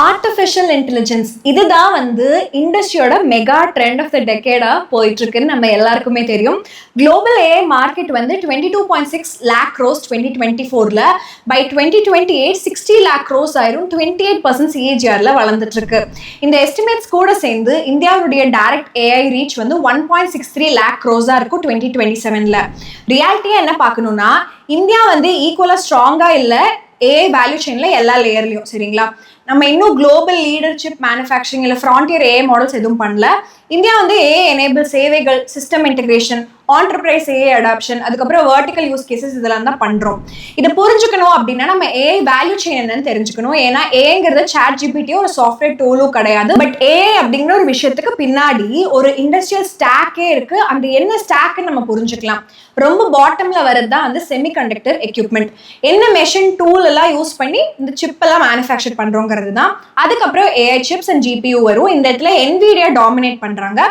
Artificial intelligence இதுதான் இண்டஸ்ட்ரியோட mega trend of the டெக்கேடா போயிட்டு இருக்குன்னு நம்ம எல்லாருக்குமே தெரியும். Global AI market 22.6 lakh crores 2024ல பை 2028 60 lakh crores ஆயிரும். 28% CAGRல வளர்ந்துட்டு இருக்கு. இந்த எஸ்டிமேட்ஸ் கூட சேர்ந்து இந்தியாவுடைய direct AI reach 1.63 lakh crores இருக்கும் 2027ல. ரியாலிட்டியா என்ன பார்க்கணும்னா இந்தியா ஈக்குவலா ஸ்ட்ராங்கா இல்ல ஏஐ வேல்யூ செயின்ல எல்லா லேயர்லயும். சரிங்களா, நம்ம இன்னும் குளோபல் லீடர்ஷிப் மேனுஃபேக்சரிங் இல்லை ஃப்ரான்டியர் ஏஐ மாடல்ஸ் எதுவும் பண்ணல. இந்தியா ஏஐ எனேபிள் சேவைகள், system integration, enterprise AI adoption, அதுக்கப்புறம் வெர்டிக்கல் யூஸ் கேசஸ் இதெல்லாம் தான் பண்றோம். இதை புரிஞ்சுக்கணும் அப்படின்னா நம்ம ஏஐ வேல்யூ செயின் என்னன்னு தெரிஞ்சுக்கணும். ஏன்னா ஏஐங்கிறது சாட் ஜிபிடியோ ஒரு சாஃப்ட்வேர் டூலும் கிடையாது. பட் ஏஐ அப்படிங்கிற ஒரு விஷயத்துக்கு பின்னாடி ஒரு இண்டஸ்ட்ரியல் ஸ்டாக்கே இருக்கு. அந்த என்ன ஸ்டாக்னு நம்ம புரிஞ்சுக்கலாம். ரொம்ப பாட்டம்ல வரது தான் செமிகண்டக்டர் எக்யூப்மெண்ட். என்ன மெஷின் டூல் எல்லாம் யூஸ் பண்ணி இந்த சிப் எல்லாம் மேனுஃபேக்சர் பண்றோங்கிறது தான். அதுக்கப்புறம் ஏஐ சிப்ஸ் அண்ட் ஜிபியூ வரும். இந்த இடத்துல NVIDIA டாமினேட் பண்றாங்க.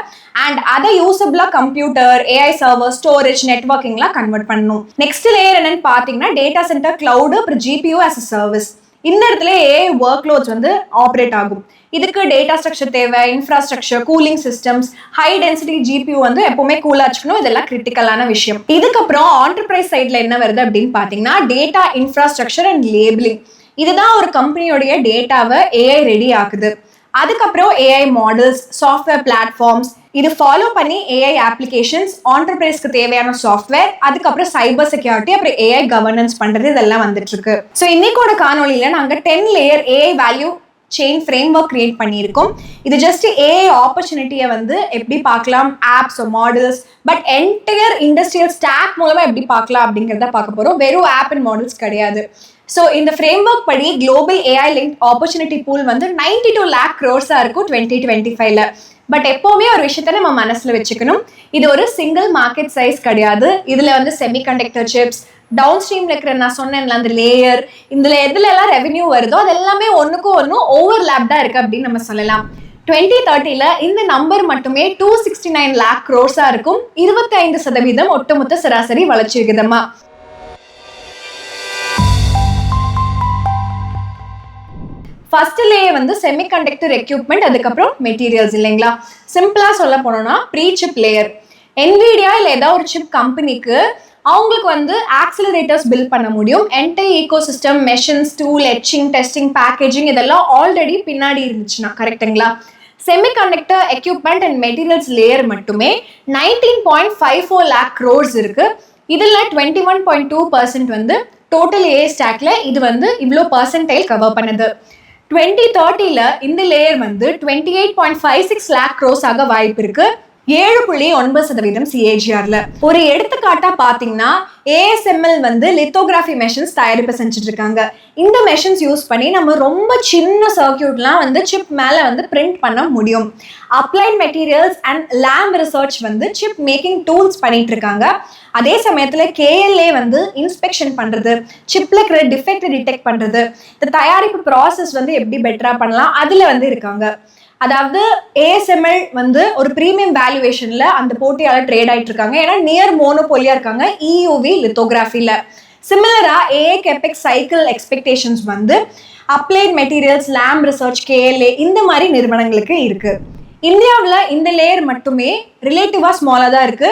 அண்ட் அதை யூசபிளா கம்ப்யூட்டர், ஏஐ சர்வர், ஸ்டோரேஜ், நெட்வொர்க்கிங்லாம் கன்வெர்ட் பண்ணணும். நெக்ஸ்ட் லேயர் என்னன்னு பாத்தீங்கன்னா டேட்டா சென்டர், கிளவுட், அப்புறம் GPU as a சர்வீஸ். இந்த இடத்துல ஏஐ ஒர்க் லோட்ஸ் ஆப்ரேட் ஆகும். இதுக்கு டேட்டா ஸ்ட்ரக்சர் தேவை, infrastructure, cooling systems, high density GPU எப்பவுமே கூலா வச்சுக்கணும். இதெல்லாம் கிரிட்டிக்கலான விஷயம். இதுக்கப்புறம் ஆண்டர்பிரைஸ் சைட்ல என்ன வருது அப்படின்னு பாத்தீங்கன்னா டேட்டா இன்ஃப்ராஸ்ட்ரக்சர் அண்ட் லேபிளிங். இதுதான் ஒரு கம்பெனியோடைய டேட்டாவை ஏஐ ரெடி ஆக்குது. அதுக்கப்புறம் ஏஐ மாடல்ஸ், சாஃப்ட்வேர் பிளாட்ஃபார்ம்ஸ், இது ஃபாலோ பண்ணி ஏஐ அப்ளிகேஷன்ஸ், ஆண்டர்பிரைஸ்க்கு தேவையான சாஃப்ட்வேர், அதுக்கப்புறம் சைபர் செக்யூரிட்டி, அப்புறம் ஏஐ கவர்னன்ஸ் பண்றது இதெல்லாம் வந்துட்டு இருக்கு. ஸோ இன்னைக்கோட காணொலியில நாங்க 10 layer AI value chain framework create பண்ணியிருக்கோம். இது ஜஸ்ட் ஏஐ ஆப்பர்ச்சுனிட்டியை எப்படி பார்க்கலாம், apps, models, but entire industrial stack மூலமா எப்படி பார்க்கலாம் அப்படிங்கிறத பார்க்க போறோம். வெறும் ஆப் அண்ட் மாடல்ஸ் கிடையாது. ஸோ இந்த ஃப்ரேம் ஒர்க் படி global AI link opportunity pool 92 lakh crores இருக்கும் 2025ல. பட் எப்பவுமே ஒரு விஷயத்த நம்ம மனசுல வச்சுக்கணும். இது ஒரு சிங்கிள் மார்க்கெட் சைஸ் கிடையாது. இதுல செமிகண்டக்டர் சிப்ஸ், டவுன் ஸ்ட்ரீம்ல இருக்கிற நான் சொன்னேன்ல அந்த லேயர், இதுல எதுல எல்லாம் ரெவென்யூ வருதோ அது எல்லாமே ஒன்னுக்கும் ஒன்னும் ஓவர்லாப்டா இருக்கு அப்படின்னு நம்ம சொல்லலாம். 2030ல இந்த நம்பர் மட்டுமே 269 lakh crores இருக்கும். 25% ஒட்டுமொத்த சராசரி வளர்ச்சி விகிதமா. ஃபர்ஸ்ட் லேயர் செமிகண்டக்டர் எக்யூப்மெண்ட், அதுக்கப்புறம் மெட்டீரியல்ஸ் இல்லைங்களா. சிம்பிளா சொல்ல போனோம்னா ப்ரீ சிப் லேயர். NVIDIA இல்லை ஏதாவது ஒரு சிப் கம்பெனிக்கு அவங்களுக்கு ஆக்சிலரேட்டர்ஸ் பில்ட் பண்ண முடியும். Entire ecosystem, machines, tool, எட்சிங், டெஸ்டிங், பேக்கேஜிங் இதெல்லாம் ஆல்ரெடி பின்னாடி இருந்துச்சுன்னா கரெக்டுங்களா. Semiconductor equipment and materials layer மட்டுமே 19.54 lakh crores இருக்கு. இதுல 21.2% டோட்டல் ஏஐ ஸ்டாக்ல இது இவ்வளோ பர்சன்டைல் கவர் பண்ணுது. 2030ல இந்த லேயர் 28.56 lakh crores ஆக வாய்ப்பு இருக்கு. 7.9% CAGRல. ஒரு எடுத்துக்காட்டா பாத்தீங்கன்னா ASML லித்தோகிராஃபி மெஷின்ஸ் தயாரிப்பு செஞ்சுட்டு இருக்காங்க. இந்த மெஷின்ஸ் யூஸ் பண்ணி நம்ம ரொம்ப சின்ன சர்க்கியூட்லாம் சிப் மேல பிரிண்ட் பண்ண முடியும். Applied materials and lab research chip making tools பண்ணிட்டு இருக்காங்க. அதே சமயத்துல KLA இன்ஸ்பெக்ஷன் பண்றது, சிப்ல இருக்கிற டிஃபெக்ட் டிடெக்ட் பண்றது, இந்த தயாரிப்பு ப்ராசஸ் எப்படி பெட்டரா பண்ணலாம் அதுல இருக்காங்க. அதாவது ASML ஒரு பிரீமியம் வேல்யூவேஷன்ல அந்த போட்டியாளர் ட்ரேட் ஆயிட்டு இருக்காங்க. ஏன்னா நியர் மோனோபோலியா இருக்காங்க EUV லித்தோகிராஃபில. சிமிலரா AI capex cycle expectations applied materials, Lam Research, KLA இந்த மாதிரி நிறுவனங்களுக்கு இருக்கு. இந்தியாவில் இந்த லேயர் மட்டுமே ரிலேட்டிவா ஸ்மாலா தான் இருக்கு.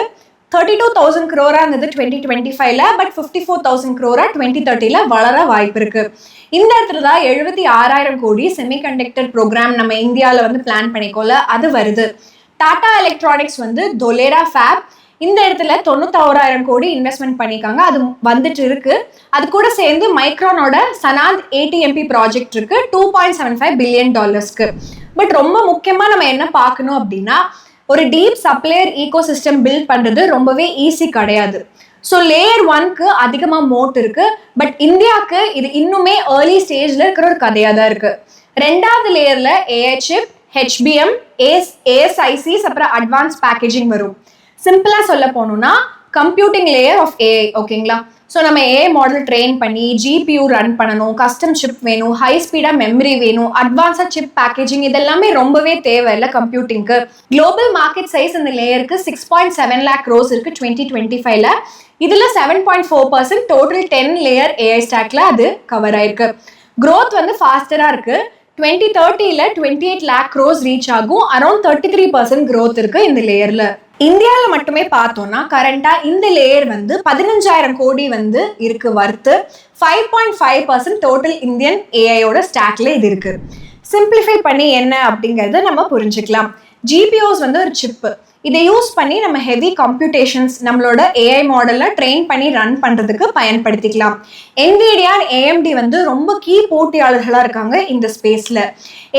32,000 crore 2025ல, பட் 54,000 crore 2030ல வளர வாய்ப்பு இருக்கு. இந்த இடத்துல தான் 76,000 கோடி செமிகண்டக்டர் ப்ரோக்ராம் நம்ம இந்தியாவில் பிளான் பண்ணிக்கோல அது வருது. டாடா எலக்ட்ரானிக்ஸ் தொலேரா ஃபேப் இந்த இடத்துல 91,000 கோடி இன்வெஸ்ட்மெண்ட் பண்ணிருக்காங்க. அது வந்துட்டு இருக்கு. அது கூட சேர்ந்து மைக்ரானோட சனாந்த் ATMP ப்ராஜெக்ட் இருக்கு $2.75 billion. பட் ரொம்ப முக்கியமா நம்ம என்ன பார்க்கணும் அப்படின்னா ஒரு deep supplier ecosystem build பண்றது ரொம்பவே ஈஸி கிடையாது. ஸோ லேயர் 1க்கு அதிகமா மோட் இருக்கு. பட் இந்தியாவுக்கு இது இன்னுமே ஏர்லி ஸ்டேஜ்ல இருக்கிற ஒரு கதையா தான் இருக்கு. ரெண்டாவது லேயர்ல ஏஐ சிப், HBM, ASICs, அப்புறம் அட்வான்ஸ் பேக்கேஜிங் வரும். சிம்பிளா சொல்ல போனோம்னா கம்ப்யூட்டிங் லேயர் ஆஃப் ஏஐ. ஓகேங்களா. ஸோ நம்ம ஏஐ மாடல் ட்ரெயின் பண்ணி GPU ரன் பண்ணணும், கஸ்டம் சிப் வேணும், ஹை ஸ்பீடா மெமரி வேணும், அட்வான்ஸா சிப் பேக்கேஜிங் இதெல்லாமே ரொம்பவே தேவை இல்லை கம்ப்யூட்டிங்க்கு. குளோபல் மார்க்கெட் சைஸ் இந்த லேயருக்கு 6.7 lakh crores இருக்கு 2025ல. இதுல 7.4% டோட்டல் 10 லேயர் ஏஐ ஸ்டாக்ல அது கவர் ஆயிருக்கு. growth ஃபாஸ்டரா இருக்கு. 2030ல 28 lakh crores ரீச் ஆகும். அரௌண்ட் 33% growth இருக்கு இந்த லேயர்ல. இந்தியாவில் மட்டுமே பார்த்தோம்னா கரண்டா இந்த லேயர் வந்து 15,000 கோடி வந்து இருக்கு வர்த்து. 5.5% டோட்டல் இந்தியன் ஏஐயோட ஸ்டாக்ல இது இருக்கு. சிம்பிளிஃபை பண்ணி என்ன அப்படிங்கறத நம்ம புரிஞ்சுக்கலாம். ஜிபிஓஸ் வந்து ஒரு சிப்பு. இதை யூஸ் பண்ணி நம்ம ஹெவி கம்ப்யூட்டேஷன்ஸ் நம்மளோட ஏஐ மாடல்ல ட்ரெயின் பண்ணி ரன் பண்றதுக்கு பயன்படுத்திக்கலாம். NVIDIA AMD வந்து ரொம்ப கீ போட்டியாளர்களா இருக்காங்க இந்த ஸ்பேஸ்ல.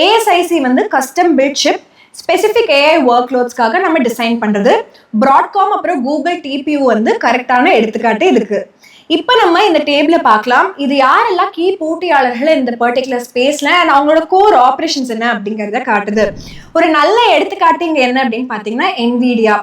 ASIC வந்து custom built chip specific AI work லோட்ஸ்க்காக நம்ம டிசைன் பண்றது. பிராட்காம் அப்புறம் கூகுள் TPU வந்து கரெக்டான எடுத்துக்காட்டு இதுக்கு. இப்போ நம்ம இந்த டேபிளை பார்க்கலாம். இது யாரெல்லாம் கீ போட்டியாளர்கள் இந்த பர்டிகுலர் ஸ்பேஸ்ல அண்ட் அவங்களோட கோர் ஆப்ரேஷன்ஸ் என்ன அப்படிங்கிறத காட்டுது. ஒரு நல்ல எடுத்துக்காட்டு இங்க என்ன அப்படின்னு பார்த்தீங்கன்னா NVIDIA.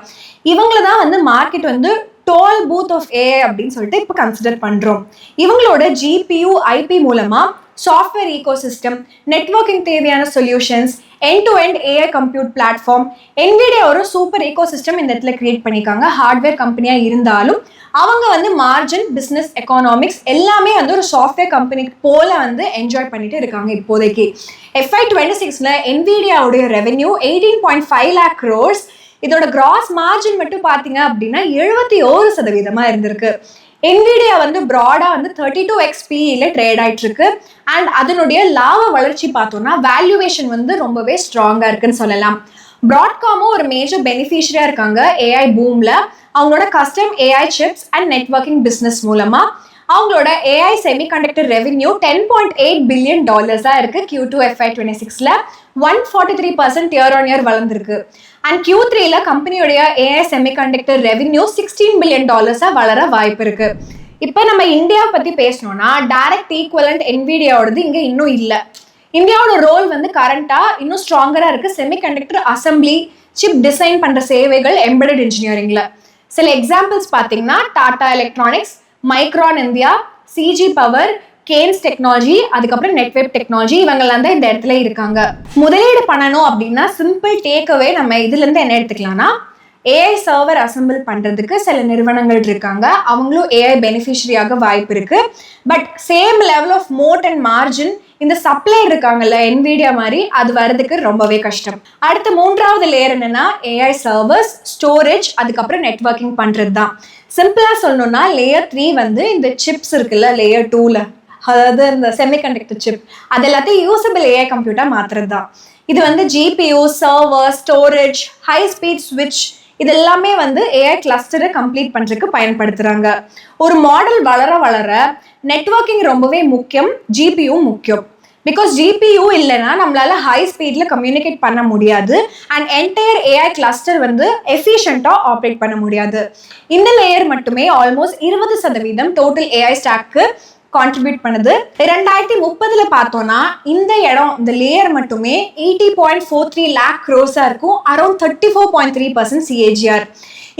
இவங்கள தான் வந்து மார்க்கெட் வந்து டோல் பூத் ஆஃப் ஏஐ அப்படின்னு சொல்லிட்டு இப்போ கன்சிடர் பண்றோம். இவங்களோட GPU IP மூலமா சாஃப்ட்வேர் ஈகோசிஸ்டம், நெட்வொர்க்கிங் தேவையான solutions, end to end AI compute platform, NVIDIA ஒரு சூப்பர் ஈகோசிஸ்டம் இந்த இடத்துல கிரியேட் பண்ணியிருக்காங்க. ஹார்ட்வேர் கம்பெனியா இருந்தாலும் அவங்க வந்து மார்ஜின், பிஸ்னஸ், எக்கானாமிக்ஸ் எல்லாமே வந்து ஒரு சாஃப்ட்வேர் கம்பெனிக்கு போல வந்து என்ஜாய் பண்ணிட்டு இருக்காங்க இப்போதைக்கு. FY26ல NVIDIAவுடைய ரெவென்யூ 18.5 lakh crores. இதோட கிராஸ் மார்ஜின் மட்டும் பார்த்தீங்க அப்படின்னா 71% இருந்திருக்கு. NVIDIA வந்து ப்ராடா வந்து 32x PE ட்ரேட் ஆயிட்டு இருக்கு. அண்ட் அதனுடைய லாப வளர்ச்சி பார்த்தோம்னா வேல்யூவேஷன் வந்து ரொம்பவே ஸ்ட்ராங்கா இருக்குன்னு சொல்லலாம். பிராட்காமும் ஒரு மேஜர் பெனிஃபிஷரியா இருக்காங்க ஏஐ பூம்ல. அவங்களோட custom AI chips and networking business மூலமா அவங்களோட ஏஐ செமிகண்டக்டர் ரெவென்யூ $10.8 billion இருக்கு. Q2 FY26ல 143% இயர் ஆன் இயர் வளர்ந்துருக்கு. அண்ட் Q3ல கம்பெனியோடைய ஏஐ செமிகண்டக்டர் ரெவென்யூ $16 billion வளர வாய்ப்பு இருக்கு. இப்போ நம்ம இந்தியாவை பத்தி பேசணும்னா டைரக்ட் ஈக்குவலண்ட் NVIDIAவோடது இங்க இன்னும் இல்லை. இந்தியாவோட ரோல் வந்து கரண்டா இன்னும் ஸ்ட்ராங்கரா இருக்கு. செமிகண்டக்டர் அசம்பிளி, சிப் டிசைன் பண்ற சேவைகள், எம்பெடட் இன்ஜினியரிங்ல. சில எக்ஸாம்பிள்ஸ் பார்த்தீங்கன்னா Tata electronics, Micron India, CG power, Kaynes technology, அதுக்கப்புறம் நெட்வெப் டெக்னாலஜி, இவங்கெல்லாம் தான் இந்த இடத்துல இருக்காங்க. முதலீடு பண்ணணும் அப்படின்னா சிம்பிள் டேக்அவே நம்ம இதுல இருந்து என்ன எடுத்துக்கலாம்னா ஏஐ சர்வர் அசம்பிள் பண்றதுக்கு சில நிறுவனங்கள் இருக்காங்க. அவங்களும் ஏஐ பெனிஃபிஷரியாக வாய்ப்பு இருக்கு. But same level of moat and margin இந்த சப்ளை இருக்காங்கல்ல NVIDIA மாதிரி அது வர்றதுக்கு ரொம்பவே கஷ்டம். அடுத்த மூன்றாவது லேயர் என்னன்னா ஏஐ சர்வர்ஸ், ஸ்டோரேஜ், அதுக்கப்புறம் நெட்வொர்க்கிங் பண்றது தான். சிம்பிளா சொல்லணும்னா லேயர் 3 வந்து இந்த சிப்ஸ் இருக்குல்ல லேயர் 2ல, அதாவது இந்த செமிகண்டக்டர் சிப், அது எல்லாத்தையும் யூசபிள் ஏஐ கம்ப்யூட்டர் மாத்துறது தான். இது வந்து GPU, server, storage, high speed ஸ்விட்ச், இது எல்லாமே வந்து ஏஐ கிளஸ்டரை கம்ப்ளீட் பண்றதுக்கு பயன்படுத்துறாங்க. ஒரு மாடல் வளர வளர நெட்வொர்க்கிங் ரொம்பவே முக்கியம், GPU முக்கியம். பிகாஸ் GPU இல்லைன்னா நம்மளால ஹை ஸ்பீட்ல கம்யூனிகேட் பண்ண முடியாது அண்ட் என்டையர் ஏஐ கிளஸ்டர் வந்து எஃபிஷியண்டா ஆப்ரேட் பண்ண முடியாது. இந்த லேயர் மட்டுமே almost 20% total AI stock contribute பண்ணுது. 2030ல பார்த்தோம்னா இந்த இடம், இந்த லேயர் மட்டுமே 80.43 lakh crores இருக்கும். Around 34.3% CAGR.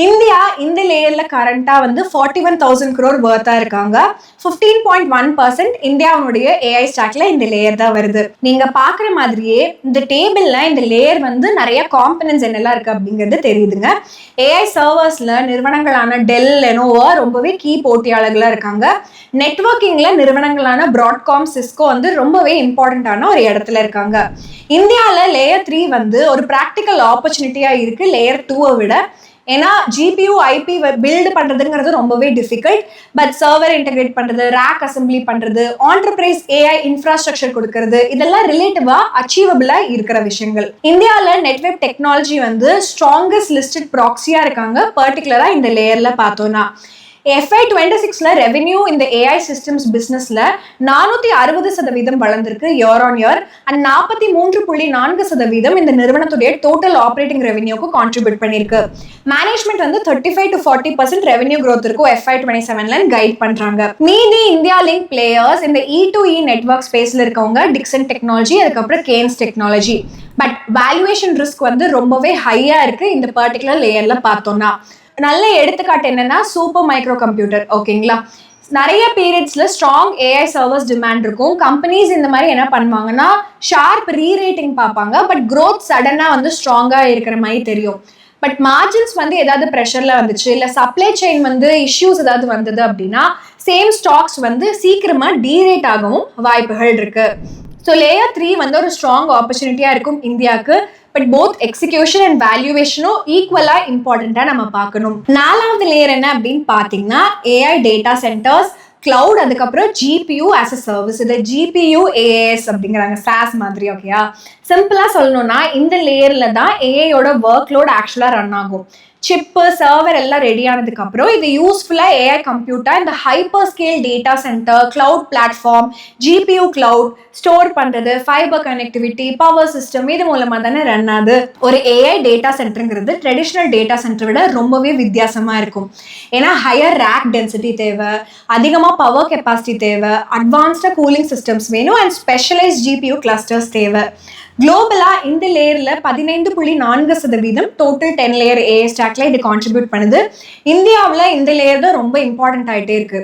இந்தியா இந்த லேயர்ல கரண்டா வந்து 41,000 crore வர்த்தா இருக்காங்க. 15.1% இந்தியாவுடைய ஏஐ ஸ்டாக்ல இந்த லேயர் தான் வருது. நீங்க பாக்குற மாதிரியே இந்த டேபிள்ல இந்த லேயர் வந்து நிறைய காம்பனன்ட்ஸ் என்னெல்லாம் இருக்கு அப்படிங்கிறது தெரியுதுங்க. ஏஐ சர்வர்ஸ்ல நிறுவனங்களான டெல், லெனோவா ரொம்பவே கீ போட்டியாளர்களா இருக்காங்க. நெட்வொர்க்கிங்ல நிறுவனங்களான பிராட்காம், சிஸ்கோ வந்து ரொம்பவே இம்பார்ட்டன்டான ஒரு இடத்துல இருக்காங்க. இந்தியால லேயர் 3 வந்து ஒரு ப்ராக்டிக்கல் ஆப்பர்ச்சுனிட்டியா இருக்கு லேயர் 2-வை விட. ஏன்னா GPU IP பில்டு பண்றதுங்கிறது ரொம்பவே டிஃபிகல்ட். பட் சர்வர் இன்டெகிரேட் பண்றது, ரேக் அசம்பிளி பண்றது, ஆண்டர்பிரைஸ் ஏஐ இன்ஃப்ராஸ்ட்ரக்சர் கொடுக்கறது, இதெல்லாம் ரிலேட்டிவா அச்சீவபிளா இருக்கிற விஷயங்கள். இந்தியாவில் நெட்வெப் டெக்னாலஜி வந்து ஸ்ட்ராங்கஸ்ட் லிஸ்டட் ப்ராக்ஸியா இருக்காங்க. பர்டிகுலரா இந்த லேயர்ல பார்த்தோம்னா FY26ல ரெவென்யூ இந்த ஏஐ சிஸ்டம்ஸ் பிசினஸ்ல 460% வளர்ந்திருக்கு இயர் ஆன் இயர். அண்ட் 43.4% இந்த நிறுவனத்துடைய டோட்டல் ஆப்ரேட்டிங் ரெவென்யூக்கு கான்ட்ரிபியூட் பண்ணிருக்கு. மேனேஜ்மெண்ட் வந்து 35 to 40% ரெவென்யூ growth இருக்கும் FY27ல கைட் பண்றாங்க. மீதி இந்தியா லிங்க் பிளேயர்ஸ் இந்த E2E நெட்வொர்க் ஸ்பேஸ்ல இருக்கவங்க டிக்சன் டெக்னாலஜி, அதுக்கப்புறம் Kaynes technology. But valuation risk வந்து ரொம்பவே ஹையா இருக்கு இந்த பர்டிகுலர் லேயர்ல பார்த்தோம்னா. நல்ல எடுத்துக்காட்டு என்னன்னா சூப்பர் மைக்ரோ கம்ப்யூட்டர். ஓகேங்களா, நிறைய பீரியட்ஸ்ல ஸ்ட்ராங் ஏஐ சர்வர்ஸ் டிமாண்ட் இருக்கும். கம்பெனிஸ் இந்த மாதிரி என்ன பண்ணுவாங்கன்னா ஷார்ப் ரீரேட்டிங் பார்ப்பாங்க. பட் க்ரோத் சடனா வந்து ஸ்ட்ராங்கா இருக்கிற மாதிரி தெரியும். பட் மார்ஜின்ஸ் வந்து ஏதாவது ப்ரெஷர்ல வந்துச்சு, இல்லை சப்ளை செயின் வந்து இஷ்யூஸ் ஏதாவது வந்தது அப்படின்னா சேம் ஸ்டாக்ஸ் வந்து சீக்கிரமா டீரேட் ஆகவும் வாய்ப்புகள் இருக்கு. ஸோ லேயர் 3 வந்து ஒரு ஸ்ட்ராங் ஆப்பர்ச்சுனிட்டியாக இருக்கும் இந்தியாவுக்கு. பட் போத் எக்ஸிக்யூஷன் அண்ட் வேல்யூவேஷனும் ஈக்குவலாக இம்பார்ட்டண்ட்டாக நம்ம பார்க்கணும். 4வது லேயர் என்ன அப்படின்னு பார்த்தீங்கன்னா ஏஐ டேட்டா சென்டர்ஸ், கிளவுட், அதுக்கப்புறம் ஜிபியூ ஆஸ் அ சர்வீஸ். இது ஜிபியூ ஏஏஎஸ் அப்படிங்கிறாங்க, சாஸ் மாதிரி. ஓகேயா, சிம்பிளாக சொல்லணும்னா இந்த லேயரில் தான் ஏஐயோட ஒர்க் லோட் ஆக்சுவலாக ரன் ஆகும். சிப்பு, சர்வர் எல்லாம் ரெடி ஆனதுக்கு அப்புறம் இது யூஸ்ஃபுல்லாக ஏஐ கம்ப்யூட்டர் இந்த hyper scale data centre, cloud platform, GPU cloud store பண்ணுறது, ஃபைபர் கனெக்டிவிட்டி, பவர் சிஸ்டம், இது மூலமாக தானே ரன் ஆகுது. ஒரு ஏஐ டேட்டா சென்டருங்கிறது ட்ரெடிஷ்னல் டேட்டா சென்டரை விட ரொம்பவே வித்தியாசமாக இருக்கும். ஏன்னா ஹையர் ரேக் டென்சிட்டி தேவை, அதிகமாக பவர் கெப்பாசிட்டி தேவை, அட்வான்ஸ்டாக கூலிங் சிஸ்டம்ஸ் வேணும், அண்ட் ஸ்பெஷலைஸ் ஜிபியூ கிளஸ்டர்ஸ் தேவை. குளோபலா இந்த லேயர்ல 15.4% டோட்டல் 10 லேயர் ஏஐ ஸ்டாக்ல இது கான்ட்ரிபியூட் பண்ணுது. இந்தியாவில் இந்த லேயர் தான் ரொம்ப இம்பார்ட்டன்ட் ஆகிட்டே இருக்கு.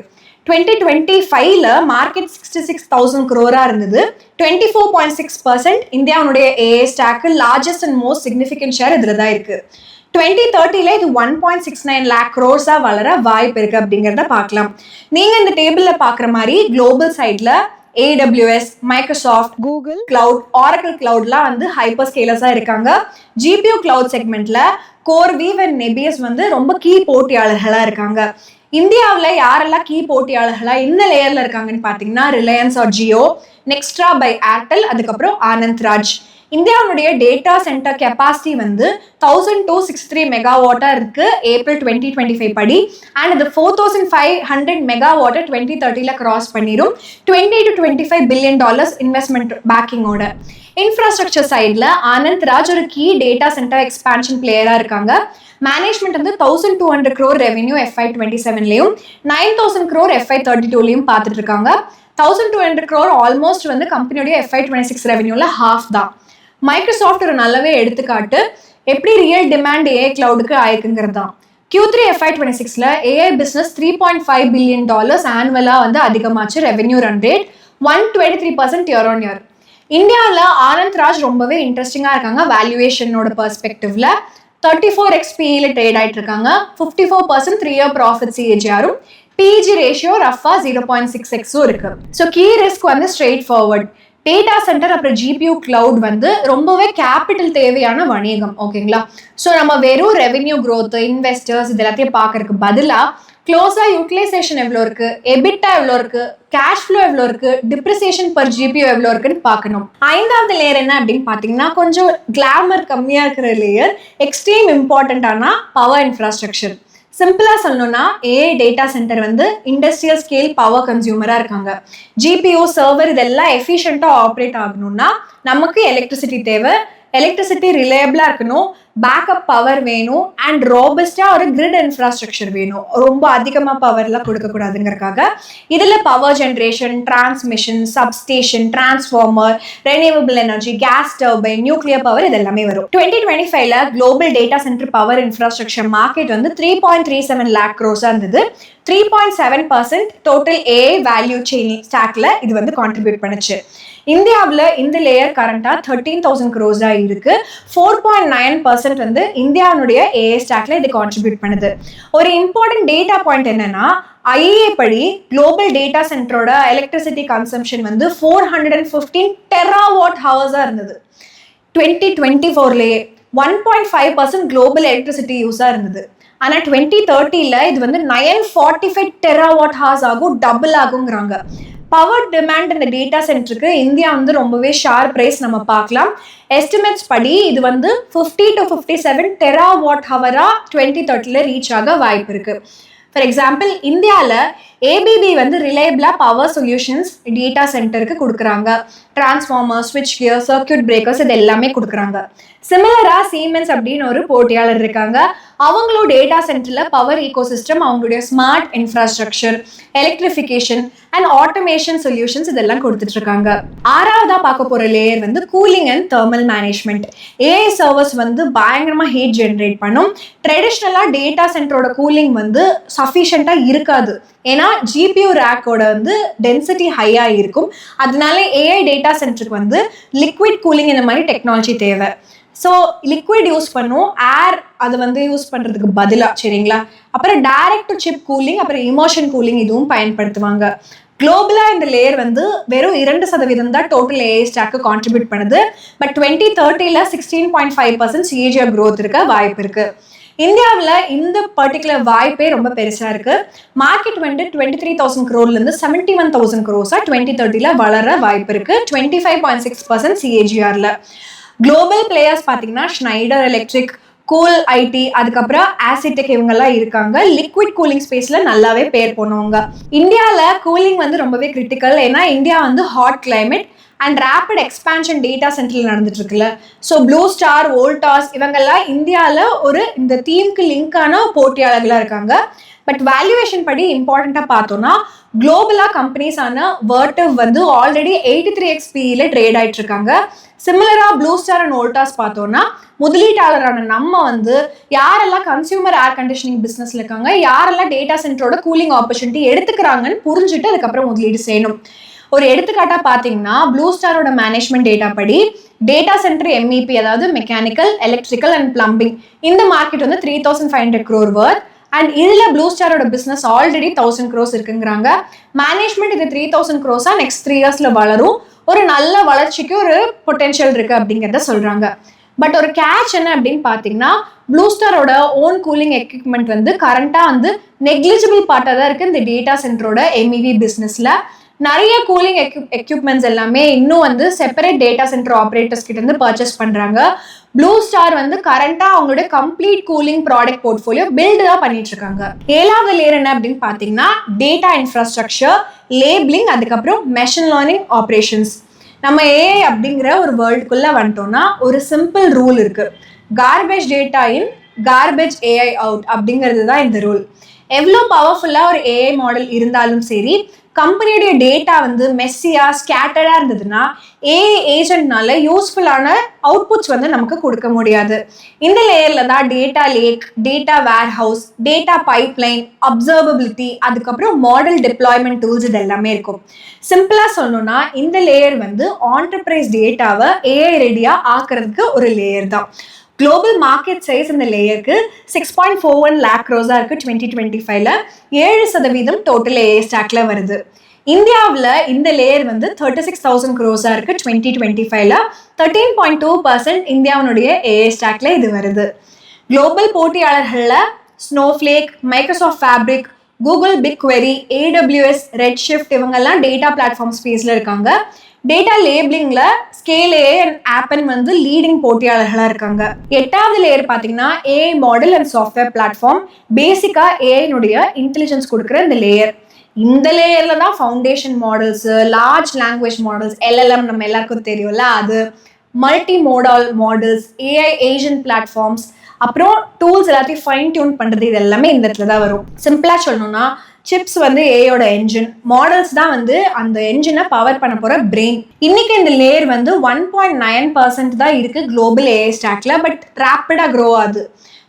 2025ல மார்க்கெட் 66,000 crore இருந்தது. 24.6% இந்தியாவுடைய AI stock largest and most significant share இதில் தான் இருக்கு. 2030ல இது 1.69 lakh crores வளர வாய்ப்பு இருக்கு அப்படிங்கிறத பார்க்கலாம். நீங்க இந்த டேபிள்ல பாக்குற மாதிரி குளோபல் சைட்ல AWS, Microsoft, Google cloud, Oracle கிளவுட்லாம் வந்து ஹைப்பர் ஸ்கேலர்ஸாக இருக்காங்க. ஜிபியூ கிளவுட் செக்மெண்ட்ல கோர்வீவ் அண்ட் நெபியஸ் வந்து ரொம்ப கீ போட்டியாளர்களாக இருக்காங்க. இந்தியாவில் யாரெல்லாம் கீ போட்டியாளர்களாக இந்த லேயர்ல இருக்காங்கன்னு பார்த்தீங்கன்னா ரிலையன்ஸ் ஆர் ஜியோ, நெக்ஸ்ட்ரா பை ஏர்டெல், அதுக்கப்புறம் ஆனந்த் ராஜ். இந்தியாவுடைய டேட்டா சென்டர் கெப்பாசிட்டி வந்து 1263 மெகாவாட்டா இருக்கு ஏப்ரல் 2025 படி. அண்ட் அது 4500 மெகாவாட்டை 2030ல கிராஸ் பண்ணிடும். $20 to $25 billion இன்வெஸ்ட்மெண்ட் பேக்கிங்கோட. இன்ஃப்ராஸ்ட்ரக்சர் சைடில் ஆனந்த் ராஜ் ஒரு கீ டேட்டா சென்டர் எக்ஸ்பான்ஷன் பிளேயராக இருக்காங்க. மேனேஜ்மெண்ட் வந்து 1200 crore ரெவென்யூ FY27லையும் 9000 crore FY32லையும் பார்த்துட்டு இருக்காங்க. 1200 crore ஆல்மோஸ்ட் வந்து கம்பெனியோடைய FY26 ரெவென்யூல ஹாஃப் தான். மைக்ரோசாஃப்ட் ஒரு நல்லாவே எடுத்துக்காட்டு எப்படி ரியல் டிமாண்ட் ஏஐ கிளவுடுக்கு ஆயிருக்குங்கிறது தான். Q3 FY26ல ஏஐ பிஸ்னஸ் $3.5 billion ஆனுவலாக வந்து அதிகமாச்சு. Revenue run rate 123% year on year. இந்தியாவில் ஆனந்த் ராஜ் ரொம்பவே இன்ட்ரெஸ்டிங்காக இருக்காங்க. வேல்யூவேஷனோட பெர்ஸ்பெக்டிவ்ல 34x PE ட்ரேட் ஆகிட்டு இருக்காங்க. 54% 3-year ப்ராஃபிட் CAGR-ம், பிஜி ரேஷியோ ரஃபா 0.6x இருக்கு. ஸோ கீ ரிஸ்க் வந்து ஸ்ட்ரெயிட் ஃபார்வர்ட். டேட்டா சென்டர் அப்புறம் ஜிபியூ கிளவுட் வந்து ரொம்பவே கேபிட்டல் தேவையான வணிகம். ஓகேங்களா, ஸோ நம்ம வெறும் ரெவென்யூ க்ரோத், இன்வெஸ்டர்ஸ் இது எல்லாத்தையும் பார்க்கறதுக்கு பதிலாக க்ளோஸா யூட்டிலைசேஷன் எவ்வளோ இருக்கு, எபிட்டா எவ்வளோ இருக்கு, கேஷ் ஃப்ளோ எவ்வளோ இருக்கு, டிப்ரிசியேஷன் பர் ஜிபியூ எவ்வளோ இருக்குன்னு பார்க்கணும். 5வது லேயர் என்ன அப்படின்னு பார்த்தீங்கன்னா கொஞ்சம் கிளாமர் கம்மியாக இருக்கிற லேயர், எக்ஸ்ட்ரீம் இம்பார்ட்டன்டான பவர் இன்ஃப்ராஸ்ட்ரக்சர். சிம்பிளா சொல்லணும்னா ஏஐ டேட்டா சென்டர் வந்து இண்டஸ்ட்ரியல் ஸ்கேல் பவர் கன்சியூமரா இருக்காங்க. ஜிபிஓ, சர்வர் இதெல்லாம் எஃபிஷியண்டா ஆப்ரேட் ஆகணும்னா நமக்கு எலக்ட்ரிசிட்டி தேவை. எலக்ட்ரிசிட்டி ரிலையபிளா இருக்கணும், பேக்கப் பவர் வேணும், அண்ட் ரோபஸ்டா ஒரு கிரிட் இன்ஃப்ராஸ்ட்ரக்சர் வேணும். ரொம்ப அதிகமா பவர்லாம் கொடுக்கக்கூடாதுங்கிறதுக்காக இதுல power generation, transmission, substation, transformer, renewable energy, gas turbine, nuclear power இது எல்லாமே வரும். 2025ல global data centre power infrastructure market வந்து 3.37 lakh crores இருந்தது. 3.7% டோட்டல் ஏஐ வேல்யூ செயின் ஸ்டாக்ல இது வந்து கான்ட்ரிபியூட் பண்ணுச்சு. இந்தியாவில் இந்த லேயர் கரண்டா 13,000 crores இருக்கு. 4.9% வந்து இந்தியாவுடைய ஏஐ ஸ்டாக்ல இது கான்ட்ரிபியூட் பண்ணுது. ஒரு இம்பார்ட்டன்ட் டேட்டா பாயிண்ட் என்னன்னா ஐஏ படி குளோபல் டேட்டா சென்டரோட எலக்ட்ரிசிட்டி கன்சம்ஷன் வந்து 415 TWh இருந்தது. 2024லேயே 1.5% குளோபல் எலக்ட்ரிசிட்டி யூஸா இருந்தது. ஆனால் 2030ல இது வந்து 945 TWh ஆகும், டபுள் ஆகுங்கிறாங்க. பவர் டிமாண்ட் இந்த டேட்டா சென்டருக்கு இந்தியா வந்து ரொம்பவே ஷார்ப் ரைஸ் நம்ம பார்க்கலாம். எஸ்டிமேட்ஸ் படி இது வந்து 50 to 57 TWh 2030ல ரீச் ஆக வாய்ப்பு இருக்கு. ஃபார் எக்ஸாம்பிள் இந்தியாவில் ஏபிபி வந்து ரிலையபிளா பவர் சொல்யூஷன்ஸ் டேட்டா சென்டருக்கு கொடுக்குறாங்க. டிரான்ஸ்ஃபார்மர், ஸ்விட்ச் கியர், சர்க்யூட் பிரேக்கர்ஸ் இது எல்லாமே கொடுக்குறாங்க. சிமிலரா சீமென்ஸ் அப்படின்னு ஒரு போட்டியாளர் இருக்காங்க. அவங்களோட டேட்டா சென்டர்ல பவர் ஈகோசிஸ்டம், அவங்களுடைய smart infrastructure, electrification and automation solutions இதெல்லாம் கொடுத்துட்டு இருக்காங்க. 6வதா பார்க்க போற லேயர் வந்து cooling and thermal management. AI servers வந்து பயங்கரமா ஹீட் ஜென்ரேட் பண்ணும். ட்ரெடிஷ்னலா டேட்டா சென்டரோட கூலிங் வந்து சஃபிஷியண்டா இருக்காது. ஏன்னா ஜிபியூ ரேக்கோட வந்து டென்சிட்டி ஹையா இருக்கும். அதனால ஏஐ டேட்டா சென்டருக்கு வந்து லிக்விட் கூலிங் இந்த மாதிரி டெக்னாலஜி தேவை. ஸோ லிக்விட் யூஸ் பண்ணும், ஏர் அதை வந்து யூஸ் பண்ணுறதுக்கு பதிலாக, சரிங்களா. அப்புறம் டைரக்ட் டு சிப் கூலிங், அப்புறம் இமோஷன் கூலிங் இதுவும் பயன்படுத்துவாங்க. குளோபலாக இந்த லேயர் வந்து வெறும் 2% தான் டோட்டல் ஏஐ ஸ்டாக்கு கான்ட்ரிபியூட் பண்ணுது. பட் 2030 16.5% சிஏஜிஆர் growth இருக்க வாய்ப்பு இருக்கு. இந்தியாவில் இந்த பர்டிகுலர் வாய்ப்பே ரொம்ப பெருசாக இருக்கு. மார்க்கெட் வந்து 23,000 crore 71,000 crores 2030 வளர வாய்ப்பு இருக்கு. 25.6% சிஏஜிஆர்ல. குளோபல் பிளேயர்ஸ் பார்த்தீங்கன்னா ஸ்னைடர் எலக்ட்ரிக், கூல் ஐடி, அதுக்கப்புறம் ஆசிடெக் இவங்கெல்லாம் இருக்காங்க. லிக்விட் கூலிங் ஸ்பேஸ்ல நல்லாவே பேர் போனவங்க. இந்தியாவில் கூலிங் வந்து ரொம்பவே கிரிட்டிக்கல். ஏன்னா இந்தியா வந்து hot climate and rapid expansion data சென்டரில் நடந்துட்டு இருக்குல்ல. ஸோ ப்ளூ ஸ்டார், வோல்டாஸ் இவங்கெல்லாம் இந்தியாவில் இந்த தீம்க்கு லிங்கான போட்டியாளர்களாக இருக்காங்க. பட் வேல்யூவேஷன் படி இம்பார்ட்டண்ட்டாக பார்த்தோம்னா குளோபலாக கம்பெனிஸான வர்டிவ் வந்து ஆல்ரெடி 83x PE ட்ரேட் ஆகிட்டு இருக்காங்க. சிமிலராக ப்ளூ ஸ்டார் அண்ட் வோல்டாஸ் பார்த்தோம்னா முதலீட்டாளரான நம்ம வந்து யாரெல்லாம் கன்சியூமர் ஏர் கண்டிஷனிங் பிஸ்னஸில் இருக்காங்க, யாரெல்லாம் டேட்டா சென்டரோட கூலிங் ஆப்பர்ச்சுனிட்டி எடுத்துக்கிறாங்கன்னு புரிஞ்சுட்டு அதுக்கப்புறம் முதலீடு செய்யணும். ஒரு எடுத்துக்காட்டாக பார்த்தீங்கன்னா ப்ளூ ஸ்டாரோட மேனேஜ்மெண்ட் டேட்டா படி டேட்டா சென்டர் MEP, அதாவது மெக்கானிக்கல், எலக்ட்ரிக்கல் அண்ட் பிளம்பிங், இந்த மார்க்கெட் வந்து 3,500 crore வர்த். அண்ட் இதில் ப்ளூ ஸ்டாரோட பிஸ்னஸ் ஆல்ரெடி 1,000 crores இருக்குங்கிறாங்க. மேனேஜ்மெண்ட் இது 3,000 crores நெக்ஸ்ட் 3 yearsல வளரும். ஒரு நல்ல வளர்ச்சிக்கு ஒரு பொட்டென்ஷியல் இருக்கு அப்படிங்கிறத சொல்றாங்க. பட் ஒரு கேட்ச் என்ன அப்படின்னு பார்த்தீங்கன்னா ப்ளூ ஸ்டாரோட ஓன் கூலிங் எக்யூப்மெண்ட் வந்து கரண்டாக வந்து நெக்லிஜிபிள் பார்ட்டாக தான் இருக்குது இந்த டேட்டா சென்டரோட MEV பிஸ்னஸில். நிறைய கூலிங் எக்யூப்மெண்ட்ஸ் எல்லாமே இன்னும் வந்து செப்பரேட் டேட்டா சென்டர் ஆப்ரேட்டர்ஸ் கிட்ட இருந்து பர்ச்சேஸ் பண்றாங்க. ப்ளூ ஸ்டார் வந்து கரண்டா அவங்களோட complete cooling product portfolio build தான் பண்ணிட்டு இருக்காங்க. 7வது லேயர் என்ன அப்படின்னு பார்த்தீங்கன்னா டேட்டா இன்ஃப்ராஸ்ட்ரக்சர், லேபிளிங், அதுக்கப்புறம் மெஷின் லேர்னிங் ஆப்ரேஷன்ஸ். நம்ம ஏஐ அப்படிங்கிற ஒரு வேர்ல்டுக்குள்ள வந்துட்டோம்னா ஒரு சிம்பிள் ரூல் இருக்கு. Garbage data in, garbage AI out அப்படிங்கிறது தான் இந்த ரூல். எவ்வளோ பவர்ஃபுல்லாக ஒரு ஏஐ மாடல் இருந்தாலும் சரி, கம்பெனியோடைய டேட்டா வந்து மெஸ்ஸியா ஸ்கேட்டர்டா இருந்ததுன்னா ஏஐ ஏஜென்ட்னால யூஸ்ஃபுல்லான அவுட்புட்ஸ் வந்து நமக்கு கொடுக்க முடியாது. இந்த லேயர்ல தான் டேட்டா லேக், டேட்டா வேர் ஹவுஸ், டேட்டா பைப்லைன், அப்சர்வபிலிட்டி, அதுக்கப்புறம் மாடல் டிப்ளாய்மெண்ட் டூல்ஸ் இது எல்லாமே இருக்கும். சிம்பிளா சொல்லணும்னா இந்த லேயர் வந்து ஆண்டர்பிரைஸ் டேட்டாவை ஏஐ ரெடியா ஆக்குறதுக்கு ஒரு லேயர் தான். குளோபல் மார்க்கெட் சைஸ் இந்த லேயருக்கு 6.41 lakh crores இருக்கு. 2025 7% டோட்டல் ஏஐ ஸ்டாக்ல வருது. இந்தியாவில் இந்த லேயர் வந்து 36,000 crores இருக்கு. 2025 13.2% இந்தியாவுடைய ஏஐ ஸ்டாக்ல இது வருது. குளோபல் போட்டியாளர்களில் Snowflake, Microsoft Fabric, Google BigQuery, AWS, Redshift இவங்கெல்லாம் டேட்டா பிளாட்ஃபார்ம் ஸ்பேஸ்ல இருக்காங்க. டேட்டா லேபிளிங்ல ஸ்கேல் ஏஐ அண்ட் ஆப்பன் வந்து லீடிங் போட்டியாளர்களாக இருக்காங்க. 8வது லேயர் பார்த்தீங்கன்னா AI model and software platform. பேசிக்கா ஏஐனுடைய இன்டெலிஜென்ஸ் கொடுக்குற இந்த லேயர். இந்த லேயர்ல தான் foundation models, large language models, LLM நம்ம எல்லாருக்கும் தெரியும்ல, அது multi modal models, AI agent platforms, அப்புறம் டூல்ஸ் எல்லாத்தையும் ஃபைன் டியூன் பண்றது, இது எல்லாமே இந்த இடத்துல தான் வரும். சிம்பிளா சொல்லணும்னா சிப்ஸ் வந்து ஏஐயோட என்ஜின், மாடல்ஸ் தான் வந்து அந்த என்ஜினை பவர் பண்ண போற பிரெயின். இன்னைக்கு இந்த லேயர் வந்து 1.9% தான் இருக்கு குளோபல் ஏஐ ஸ்டாக்ல. பட் ரேப்பிடா க்ரோ ஆகுது.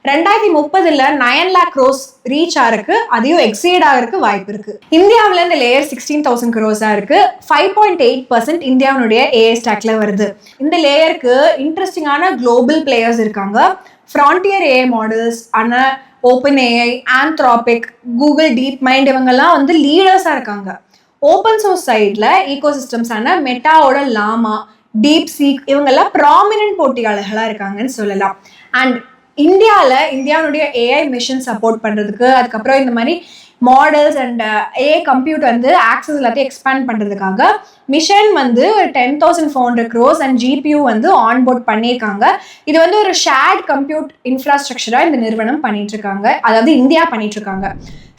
2030 9 lakh crores ரீச் ஆகிறதுக்கு, அதையும் எக்ஸீட் ஆகிறதுக்கு வாய்ப்பு இருக்கு. இந்தியாவில் இந்த லேயர் 16,000 crores இருக்கு. 5.8% இந்தியாவுடைய ஏஐ ஸ்டாக்ல வருது. இந்த லேயருக்கு இன்ட்ரெஸ்டிங்கான குளோபல் பிளேயர்ஸ் இருக்காங்க. ஃப்ரான்டியர் ஏஐ மாடல்ஸ் ஆன open AI, ஆந்த்ராபிக், Google deep mind இவங்கெல்லாம் வந்து லீடர்ஸாக இருக்காங்க. ஓப்பன் சோர்ஸ் சைடில் ஈகோசிஸ்டம்ஸான மெட்டாவோட லாமா, டீப் சீக் இவங்கெல்லாம் ப்ராமினன்ட் போட்டியாளர்களாக இருக்காங்கன்னு சொல்லலாம். அண்ட் இந்தியாவுடைய ஏஐ மிஷன் சப்போர்ட் பண்ணுறதுக்கு, அதுக்கப்புறம் இந்த மாதிரி மாடல்ஸ் அண்ட் ஏஐ கம்ப்யூட் வந்து ஆக்சஸ் எல்லாத்தையும் எக்ஸ்பேண்ட் பண்ணுறதுக்காக மிஷன் வந்து ஒரு 10,400 crores அண்ட் GPU வந்து ஆன்போர்ட் பண்ணியிருக்காங்க. இது வந்து ஒரு ஷேர்ட் கம்ப்யூட் இன்ஃப்ராஸ்ட்ரக்சராக இந்த நிறுவனம் பண்ணிட்டு இருக்காங்க, அதாவது இந்தியா பண்ணிட்டு இருக்காங்க.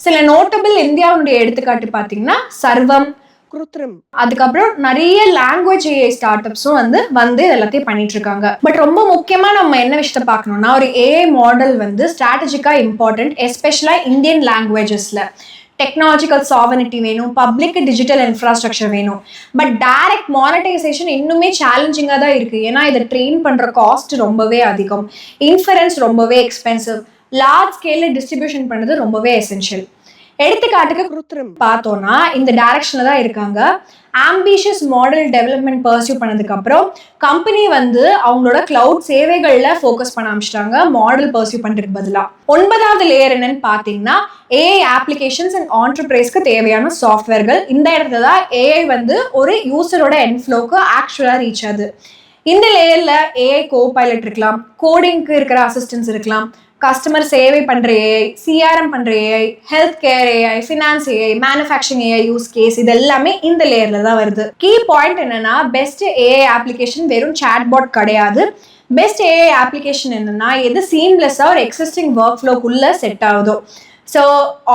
சில நோட்டபிள் இந்தியாவுடைய எடுத்துக்காட்டு பார்த்தீங்கன்னா சர்வம், கிருத்ரிம், அதுக்கப்புறம் நிறைய லாங்குவேஜ் ஏஐ ஸ்டார்ட் அப்ஸும் வந்து எல்லாத்தையும் பண்ணிட்டு இருக்காங்க. பட் ரொம்ப முக்கியமா நம்ம என்ன விஷயத்த பார்க்கணும்னா ஒரு ஏஐ மாடல் வந்து ஸ்ட்ராட்டஜிக்கா இம்பார்ட்டன்ட், எஸ்பெஷலா இந்தியன் லாங்குவேஜஸ்ல. டெக்னாலஜிக்கல் சாவனிட்டி வேணும், பப்ளிக் டிஜிட்டல் இன்ஃப்ராஸ்ட்ரக்சர் வேணும். பட் டைரக்ட் மானிட்டைசேஷன் இன்னுமே சேலஞ்சிங்காக தான் இருக்கு. ஏன்னா இதை ட்ரெயின் பண்ற காஸ்ட் ரொம்பவே அதிகம், இன்ஃபரன்ஸ் ரொம்பவே எக்ஸ்பென்சிவ், லார்ஜ் ஸ்கேல டிஸ்ட்ரிபியூஷன் பண்ணுறது ரொம்பவே எசென்ஷியல். எடுத்துக்காட்டுக்கு பார்த்தோம்னா இந்த டைரக்ஷன்ல தான் இருக்காங்க. ஆம்பிஷியஸ் மாடல் டெவலப்மெண்ட் பர்சியூ பண்ணதுக்கு அப்புறம் கம்பெனி வந்து அவங்களோட கிளவுட் சேவைகள்ல ஃபோக்கஸ் பண்ண ஆரம்பிச்சிட்டாங்க மாடல் பர்சியூ பண்றதுக்கு பதிலா. 9வது லேயர் என்னன்னு பாத்தீங்கன்னா ஏஐ அப்ளிகேஷன்ஸ் அண்ட் ஆண்டர்பிரைஸ்க்கு தேவையான சாஃப்ட்வேர்கள். இந்த இடத்துல தான் ஏஐ வந்து ஒரு யூசரோட என்ஃப்ளோக்கு ஆக்சுவலா ரீச் ஆகுது. இந்த லேயர்ல ஏஐ கோ பைலட் இருக்கலாம், கோடிங்க்கு இருக்கிற அசிஸ்டன்ஸ் இருக்கலாம், கஸ்டமர் சேவை பண்ற ஏஐ, சிஆர்எம் பண்ற AI, health care AI, finance AI, manufacturing AI use case, இது எல்லாமே இந்த லேயர்ல தான் வருது. கீ பாயிண்ட் என்னன்னா பெஸ்ட் ஏஐ அப்ளிகேஷன் வெறும் சாட்பாட் கிடையாது. பெஸ்ட் ஏஐ அப்ளிகேஷன் என்னன்னா எது சீம்லெஸ்ஸா ஒரு எக்ஸிஸ்டிங் ஒர்க் ஃப்ளோக்குள்ள செட் ஆகுதோ. ஸோ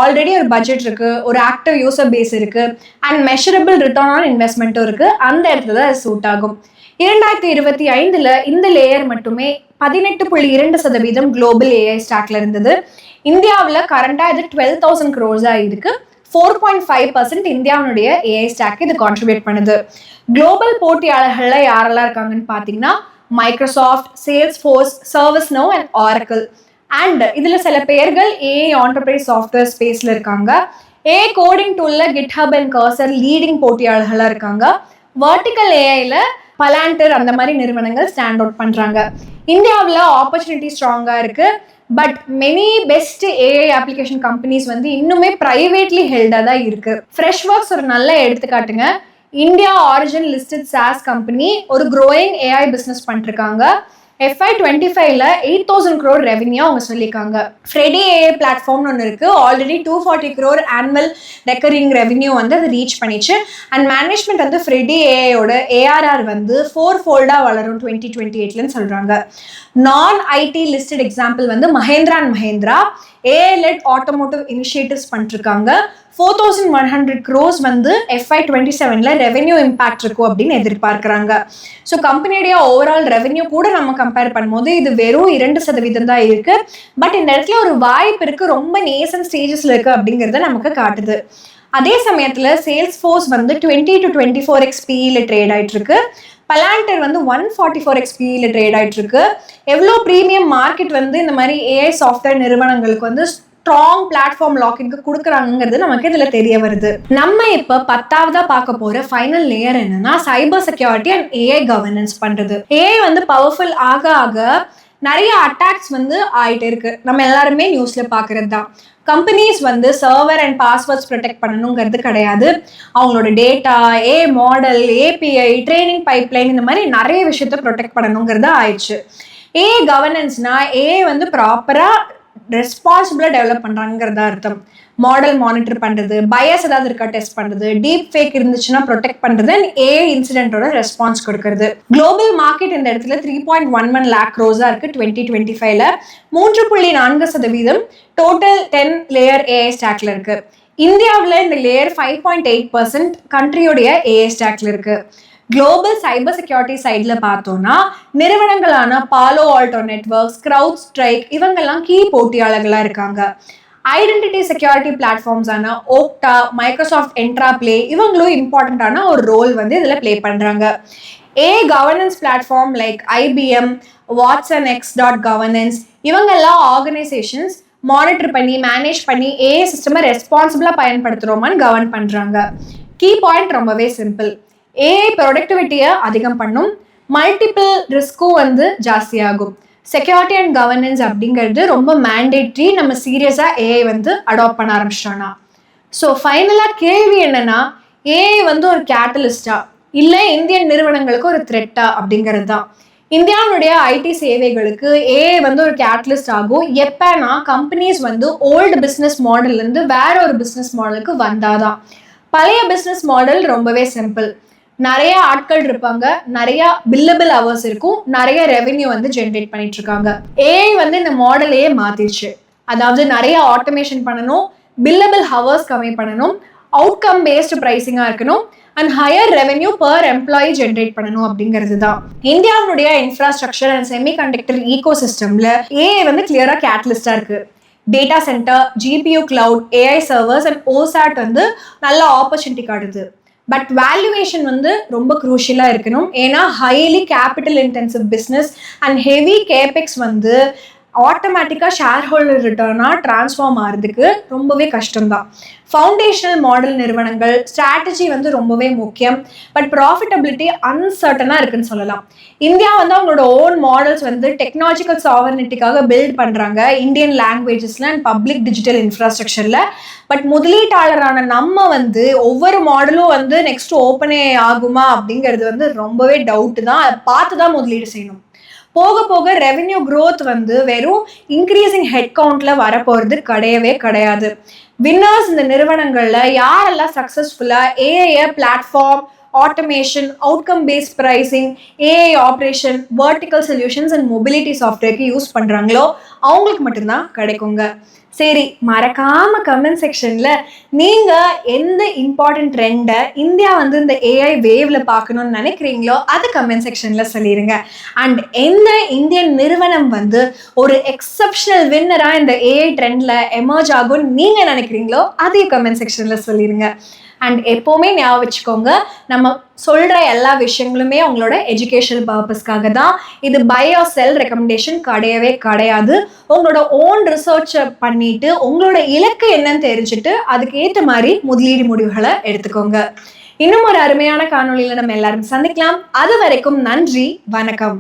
ஆல்ரெடி ஒரு பட்ஜெட் இருக்கு, ஒரு ஆக்டிவ் யூசர் பேஸ் இருக்கு, அண்ட் மெஷரபிள் ரிட்டர்ன் ஆன் இன்வெஸ்ட்மெண்ட்டும் இருக்கு. அந்த இடத்துல தான் சூட் ஆகும். 2025 இந்த லேயர் மட்டுமே 18.2% குளோபல் ஏஐ ஸ்டாக்ல இருந்தது. இந்தியாவில் கரண்டா இது 12,000 crores இருக்கு. 4.5% இந்தியாவுடைய ஏஐ ஸ்டாக் இது கான்ட்ரிபியூட் பண்ணுது. குளோபல் போட்டியாளர்கள்ல யாரெல்லாம் இருக்காங்கன்னு பாத்தீங்கன்னா Microsoft, Salesforce, ServiceNow and Oracle. And இதுல சில பேர்கள் ஏஐ ஆண்டர்பிரைஸ் சாஃப்ட்வேர் ஸ்பேஸ்ல இருக்காங்க. ஏஐ கோடிங் டூல்ல கிட்ஹப் அண்ட் கர்சர் லீடிங் போட்டியாளர்களா இருக்காங்க. வெர்டிக்கல் ஏஐல பலாண்டர் அந்த மாதிரி நிறுவனங்கள் ஸ்டாண்ட் அவுட் பண்றாங்க. இந்தியாவில் ஆப்பர்ச்சுனிட்டி ஸ்ட்ராங்கா இருக்கு. But many best AI application companies வந்து இன்னுமே பிரைவேட்லி ஹெல்டா தான் இருக்கு. ஃப்ரெஷ்வொர்க்ஸ் ஒரு நல்ல எடுத்துக்காட்டுங்க. India origin listed SaaS company ஒரு க்ரோயிங் ஏஐ பிசினஸ் பண்ணிருக்காங்க. FY25ல 8,000 crore ரெவென்யூ அவங்க சொல்லியிருக்காங்க. ஃப்ரெடி ஏஐ பிளாட்ஃபார்ம்னு ஒன்று இருக்கு. Already 240 crore annual recurring revenue வந்து அது ரீச் பண்ணிச்சு. அண்ட் மேனேஜ்மெண்ட் வந்து ஃப்ரெடி ஏஐயோட ஏஆர்ஆர் வந்து 4-fold வளரும் 2028ன்னு சொல்றாங்க. நான் ஐடி லிஸ்டட் எக்ஸாம்பிள் வந்து Mahindra and Mahindra AI let automotive initiatives பண்ணிருக்காங்க. 4,100 crores வந்து FY27ல ரெவென்யூ இம்பாக்ட் இருக்கும் அப்படின்னு எதிர்பார்க்கிறாங்க. ஸோ கம்பெனியுடைய ஓவரால் ரெவென்யூ கூட நம்ம கம்பேர் பண்ணும்போது இது வெறும் 2% தான் இருக்கு. பட் இந்த இடத்துல ஒரு வாய்ப்பு இருக்கு, ரொம்ப நேசன் ஸ்டேஜஸ்ல இருக்கு அப்படிங்கிறத நமக்கு காட்டுது. அதே சமயத்துல சேல்ஸ்ஃபோர்ஸ் வந்து 20 to 24x PE ட்ரேட் ஆயிட்டு இருக்கு. பலாண்டர் வந்து 144x PE ட்ரேட் ஆயிட்டு இருக்கு. எவ்வளோ ப்ரீமியம் மார்க்கெட் வந்து இந்த மாதிரி ஏஐ சாஃப்ட்வேர் நிறுவனங்களுக்கு வந்து ஸ்ட்ராங் பிளாட்ஃபார்ம் லாக்கிங்க்கு கொடுக்குறாங்கிறது நமக்கு இதுல தெரிய வருது. நம்ம இப்ப 10ஆவதா பார்க்க போற ஃபைனல் லேயர் என்னன்னா cyber security and AI governance பண்றது. ஏஐ வந்து பவர்ஃபுல் ஆக ஆக நிறைய அட்டாக்ஸ் வந்து ஆயிட்டு இருக்கு. நம்ம எல்லாருமே நியூஸ்ல பாக்குறது தான். கம்பெனிஸ் வந்து சர்வர் அண்ட் பாஸ்வேர்ட்ஸ் ப்ரொடெக்ட் பண்ணணுங்கிறது கிடையாது. அவங்களோட டேட்டா, ஏ மாடல், ஏபிஐ, ட்ரைனிங் பைப்லைன், இந்த மாதிரி நிறைய விஷயத்த ப்ரொடெக்ட் பண்ணணுங்கிறது ஆயிடுச்சு. ஏஐ கவர்னன்ஸ்னா ஏஐ வந்து ப்ராப்பரா ரெஸ்பான்சிபிளா டெவலப் பண்றாங்கிறதா அர்த்தம். மாடல் மானிட்டர் பண்றது, பயஸ் ஏதாவது இருக்கா டெஸ்ட் பண்றது, டீப் ஃபேக் இருந்துச்சுன்னா ப்ரொடெக்ட் பண்றது, ஏஐ இன்சிடென்ட்டோட ரெஸ்பான்ஸ் கொடுக்கறது. குளோபல் மார்க்கெட் இந்த இடத்துல 3.11 lakh crores இருக்கு 2025ல. 3.4% டோட்டல் 10 லேயர் ஏஐ ஸ்டாக்ல இருக்கு. இந்தியாவில் இந்த லேயர் 5.8% கண்ட்ரியோடைய ஏஐ ஸ்டாக்ல இருக்கு. குளோபல் சைபர் செக்யூரிட்டி சைட்ல பார்த்தோம்னா நிறுவனங்களான பாலோ ஆல்டோ நெட்வொர்க்ஸ், கிரவுட் ஸ்ட்ரைக் இவங்கெல்லாம் கீ போட்டியாளர்களா இருக்காங்க. ஐடென்டிட்டி செக்யூரிட்டி பிளாட்ஃபார்ம்ஸான ஓக்டா, மைக்ரோசாஃப்ட் என்ட்ரா பிளே இவங்களும் இம்பார்ட்டண்டான ஒரு ரோல் வந்து இதில் பிளே பண்ணுறாங்க. AI governance platform like IBM, watsonx.governance இவங்கெல்லாம் ஆர்கனைசேஷன்ஸ் மானிட்டர் பண்ணி மேனேஜ் பண்ணி ஏஐ சிஸ்டமை ரெஸ்பான்சிபிளாக பயன்படுத்துகிறோமான்னு கவர்ன் பண்ணுறாங்க. கீ பாயிண்ட் ரொம்பவே சிம்பிள். ஏஐ ப்ரொடக்டிவிட்டியை அதிகம் பண்ணும், மல்டிபிள் ரிஸ்க்கும் வந்து ஜாஸ்தியாகும். செக்யூரிட்டி அண்ட் கவர்னன்ஸ் அப்படிங்கிறது ரொம்ப மேண்டேட்ரி. நம்ம சீரியஸாக ஏஐ வந்து அடாப்ட் பண்ண ஆரம்பிச்சிட்டோம்னா. ஸோ ஃபைனலாக கேள்வி என்னன்னா, ஏஐ வந்து ஒரு கேட்டலிஸ்டா இல்லை இந்தியன் நிறுவனங்களுக்கு ஒரு த்ரெட்டா அப்படிங்கிறது தான். இந்தியாவுடைய ஐடி சேவைகளுக்கு ஏஐ வந்து ஒரு கேட்டலிஸ்ட் ஆகும் எப்பனா கம்பெனிஸ் வந்து ஓல்டு பிஸ்னஸ் மாடல்லேருந்து வேற ஒரு பிஸ்னஸ் மாடலுக்கு வந்தாதான். பழைய பிஸ்னஸ் மாடல் ரொம்பவே சிம்பிள். நிறைய ஆட்கள் இருப்பாங்க, நிறைய பில்லபிள் ஹவர்ஸ் இருக்கும், நிறைய ரெவென்யூ வந்து ஜென்ரேட் பண்ணிட்டு இருக்காங்க. ஏஐ வந்து இந்த மாடலையே மாத்திடுச்சு. அதாவது நிறைய ஆட்டோமேஷன் பண்ணணும், பில்லபிள் ஹவர்ஸ் கம்மி பண்ணணும், அவுட்கம் பேஸ்டு பிரைசிங்கா இருக்கணும், and higher revenue per employee generate பண்ணணும் அப்படிங்கிறது தான். இந்தியாவுடைய இன்ஃப்ராஸ்ட்ரக்சர் அண்ட் செமிகண்டக்டர் ஈகோ சிஸ்டம்ல ஏஐ வந்து கிளியரா கேட்டலிஸ்டா இருக்கு. Data centre, GPU cloud, AI servers and OSAT வந்து நல்ல ஆப்பர்ச்சுனிட்டி காட்டுது. பட் வேல்யூவேஷன் வந்து ரொம்ப குரூஷியலாக இருக்கணும். ஏன்னா highly capital intensive business and heavy capex வந்து ஆட்டோமேட்டிக்காக ஷேர் ஹோல்டர் ரிட்டர்னாக ட்ரான்ஸ்ஃபார்ம் ஆகிறதுக்கு ரொம்பவே கஷ்டம்தான். ஃபவுண்டேஷனல் மாடல் நிறுவனங்கள் ஸ்ட்ராட்டஜி வந்து ரொம்பவே முக்கியம். பட் ப்ராஃபிட்டபிலிட்டி அன்சர்டனாக இருக்குன்னு சொல்லலாம். இந்தியா வந்து அவங்களோட ஓன் மாடல்ஸ் வந்து டெக்னாலஜிக்கல் சாவர்னிட்டிக்காக பில்ட் பண்ணுறாங்க இந்தியன் லாங்குவேஜஸில் அண்ட் பப்ளிக் டிஜிட்டல் இன்ஃப்ராஸ்ட்ரக்சரில். பட் முதலீட்டாளரான நம்ம வந்து ஒவ்வொரு மாடலும் வந்து நெக்ஸ்ட் ஓப்பனே ஆகுமா அப்படிங்கிறது வந்து ரொம்பவே டவுட்டு தான். அதை பார்த்து தான் முதலீடு செய்யணும். போக போக ரெவென்யூ க்ரோத் வந்து வெறும் இன்க்ரீசிங் ஹெட் கவுண்ட்ல வரப்போறது கிடையவே கிடையாது. வின்னர்ஸ் இந்த நிறுவனங்கள்ல யாரெல்லாம் சக்சஸ்ஃபுல்லா AI platform, automation, outcome based pricing, AI operation, vertical solutions and mobility சாஃப்ட்வேருக்கு யூஸ் பண்றாங்களோ அவங்களுக்கு மட்டும்தான் கிடைக்குங்க. சரி, மறக்காம கமெண்ட் செக்ஷன்ல நீங்க எந்த இம்பார்ட்டன்ட் ட்ரெண்டை இந்தியா வந்து இந்த ஏஐ வேவ்ல பார்க்கணும்னு நினைக்கிறீங்களோ அதை கமெண்ட் செக்ஷன்ல சொல்லிடுங்க. அண்ட் எந்த இந்தியன் நிறுவனம் வந்து ஒரு எக்ஸப்ஷனல் வின்னரா இந்த ஏஐ ட்ரெண்ட்ல எமர்ஜ் ஆகும்னு நீங்க நினைக்கிறீங்களோ அதையும் கமெண்ட் செக்ஷன்ல சொல்லிடுங்க. அண்ட் எப்போவுமே ஞாபகம் வச்சுக்கோங்க, நம்ம சொல்கிற எல்லா விஷயங்களுமே உங்களோட எஜுகேஷனல் பர்பஸ்க்காக தான். இது பை ஆர் செல் ரெக்கமெண்டேஷன் கிடையவே கிடையாது. உங்களோட ஓன் ரிசர்ச்சை பண்ணிட்டு உங்களோட இலக்கு என்னன்னு தெரிஞ்சுட்டு அதுக்கு ஏற்ற மாதிரி முதலீடு முடிவுகளை எடுத்துக்கோங்க. இன்னும் ஒரு அருமையான காணொலியில் நம்ம எல்லாரும் சந்திக்கலாம். அது வரைக்கும் நன்றி, வணக்கம்.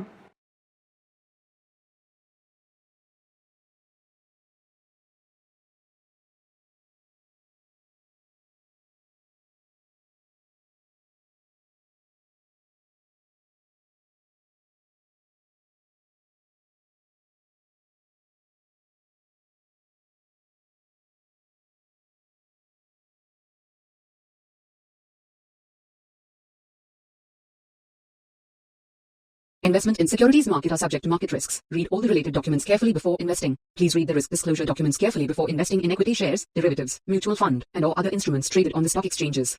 Investment in securities market are subject to market risks. Read all the related documents carefully before investing. Please read the risk disclosure documents carefully before investing in equity shares, derivatives, mutual fund, and or other instruments traded on the stock exchanges.